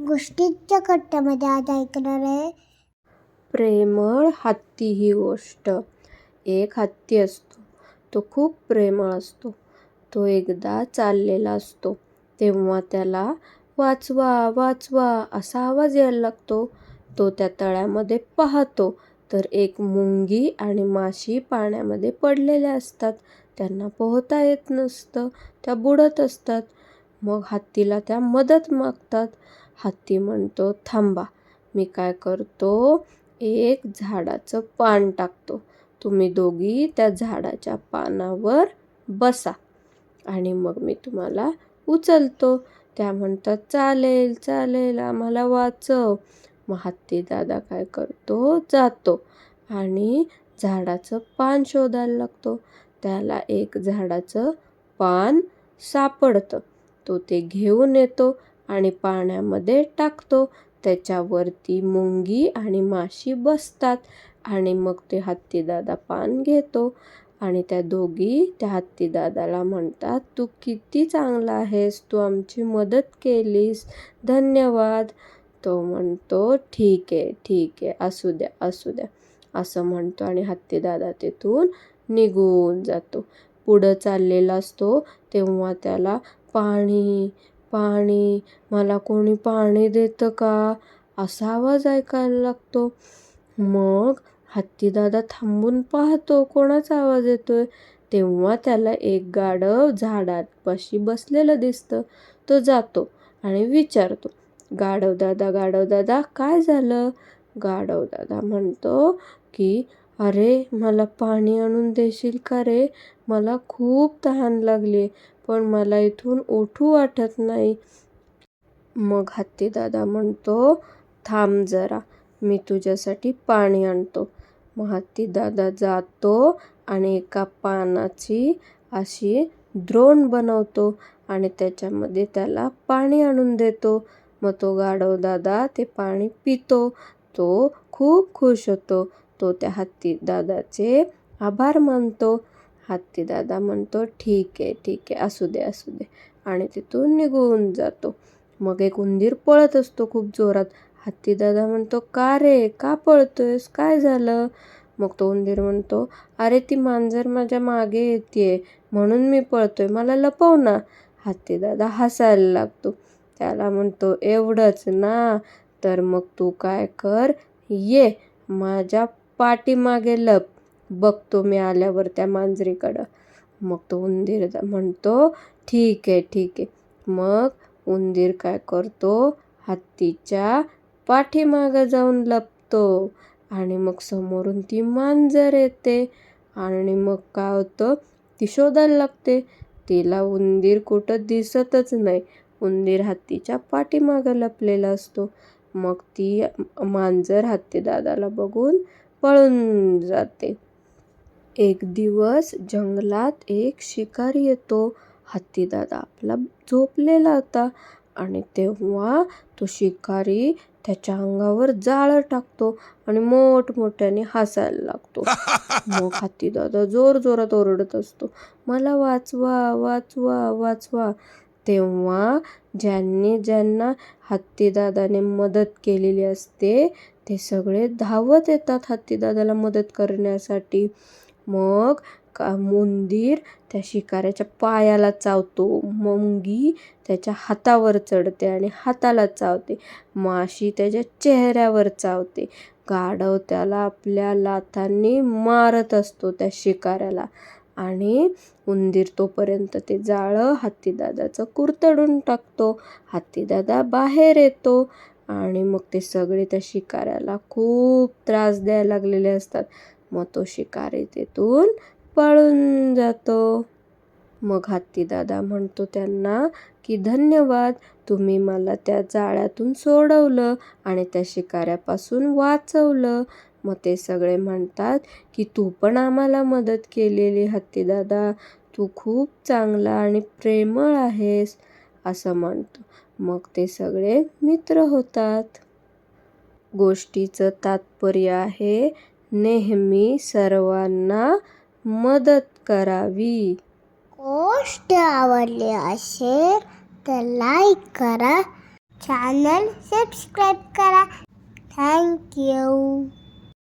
गोष्टीच्या कट्ट्यामध्ये आज ऐकणार आहे प्रेमळ हत्ती ही गोष्ट. एक हत्ती असतो. तो खूप प्रेमळ असतो. तो एकदा चाललेला असतो तेव्हा त्याला वाचवा वाचवा असा आवाज यायला लागतो. तो त्या तळ्यामध्ये पाहतो तर एक मुंगी आणि माशी पाण्यामध्ये पडलेल्या असतात. त्यांना पोहता येत नसतं. त्या बुडत असतात. मग हत्तीला त्या मदत मागतात. हत्ती म्हणतो, थांबा, मी काय करतो, एक झाडाचं पान टाकतो. तुम्ही दोघी त्या झाडाच्या पानावर बसा आणि मग मी तुम्हाला उचलतो. त्या म्हणतात, चालेल चालेल, आम्हाला वाचव. मग हत्ती दादा काय करतो, जातो आणि झाडाचं पान शोधायला लागतो. त्याला एक झाडाचं पान सापडतं. तो ते घेऊन येतो आणि पाण्यामध्ये टाकतो. त्याच्यावरती मुंगी आणि माशी बसतात आणि मग ते हत्तीदादा पान घेतो आणि त्या दोघी त्या हत्तीदादाला म्हणतात, तू किती चांगला आहेस, तू आमची मदत केलीस, धन्यवाद. तो म्हणतो, ठीक आहे ठीक आहे, असू द्या असू द्या असं म्हणतो आणि हत्तीदादा तिथून निघून जातो. पुढं चाललेला असतो तेव्हा त्याला पाणी पाणी, मला कोणी पाणी देतं का, असा आवाज ऐकायला लागतो. मग हत्तीदादा थांबून पाहतो कोणाचा आवाज येतोय. तेव्हा त्याला एक गाढव झाडापाशी बसलेलं दिसतं. तो जातो आणि विचारतो, गाढव दादा काय झालं. गाढव दादा म्हणतो की, अरे मला पाणी आणून देशील का रे, मला खूप तहान लागली पण मला इथून उठू वाटत नाही. मग हत्तीदादा म्हणतो, थांब जरा, मी तुझ्यासाठी पाणी आणतो. मग हत्तीदादा जातो आणि एका पानाची अशी द्रोण बनवतो आणि त्याच्यामध्ये त्याला पाणी आणून देतो. मग तो गाढव दादा ते पाणी पितो. तो खूप खुश होतो. तो त्या हत्तीदादाचे आभार मानतो. हत्तीदादा म्हणतो, ठीक आहे, असू दे आणि तिथून निघून जातो. मग एक उंदीर पळत असतो खूप जोरात. हत्तीदादा म्हणतो, का रे, का पळतोयस, काय झालं. मग तो उंदीर म्हणतो, अरे ती मांजर माझ्या मागे येतेय म्हणून मी पळतोय, मला लपव ना. हत्तीदादा हसायला लागतो. त्याला म्हणतो, एवढंच ना, तर मग तू काय कर, ये माझ्या पाठीमागे लप, बघतो मी आल्यावर त्या मांजरीकडं. मग तो उंदीर म्हणतो, ठीक आहे. मग उंदीर काय करतो, हत्तीच्या पाठीमागं जाऊन लपतो आणि मग समोरून ती मांजर येते आणि मग काय होतं, ती शोधायला लागते. तिला उंदीर कुठं दिसतच नाही. उंदीर हत्तीच्या पाठीमागं लपलेला असतो. मग ती मांजर हत्तीदादाला बघून पळून जाते. एक दिवस जंगलात एक शिकारी येतो. हत्तीदादा आपला झोपलेला होता आणि तेव्हा तो शिकारी त्याच्या अंगावर जाळं टाकतो आणि मोठमोठ्याने हसायला लागतो. मग हत्तीदादा जोरात ओरडत असतो, मला वाचवा वाचवा वाचवा. तेव्हा ज्यांना हत्तीदादाने मदत केलेली असते ते सगळे धावत येतात हत्तीदादाला मदत करण्यासाठी. मग उंदीर त्या शिकाऱ्याच्या पायाला चावतो. मुंगी त्याच्या हातावर चढते आणि हाताला चावते. माशी त्याच्या चेहऱ्यावर चावते. गाढव त्याला आपल्या लाथांनी मारत असतो त्या शिकाऱ्याला आणि उंदीर तोपर्यंत ते जाळं हत्तीदादाचं कुरतडून टाकतो. हत्तीदादा बाहेर येतो आणि मग ते सगळे त्या शिकाऱ्याला खूप त्रास द्यायला लागलेले असतात. मग तो शिकारी तिथून पळून जातो. मग हत्तीदादा म्हणतो त्यांना की, धन्यवाद, तुम्ही मला त्या जाळ्यातून सोडवलं आणि त्या शिकाऱ्यापासून वाचवलं. मग ते सगळे म्हणतात की, तू पण आम्हाला मदत केलेली हत्तीदादा, तू खूप चांगला आणि प्रेमळ आहेस, असं म्हणतो. मग ते सगळे मित्र होतात. गोष्टीचं तात्पर्य आहे, नेहमी सर्वांना मदत करावी. गोष्ट आवडली असेल तर लाईक करा, चॅनल सबस्क्राईब करा. थँक्यू.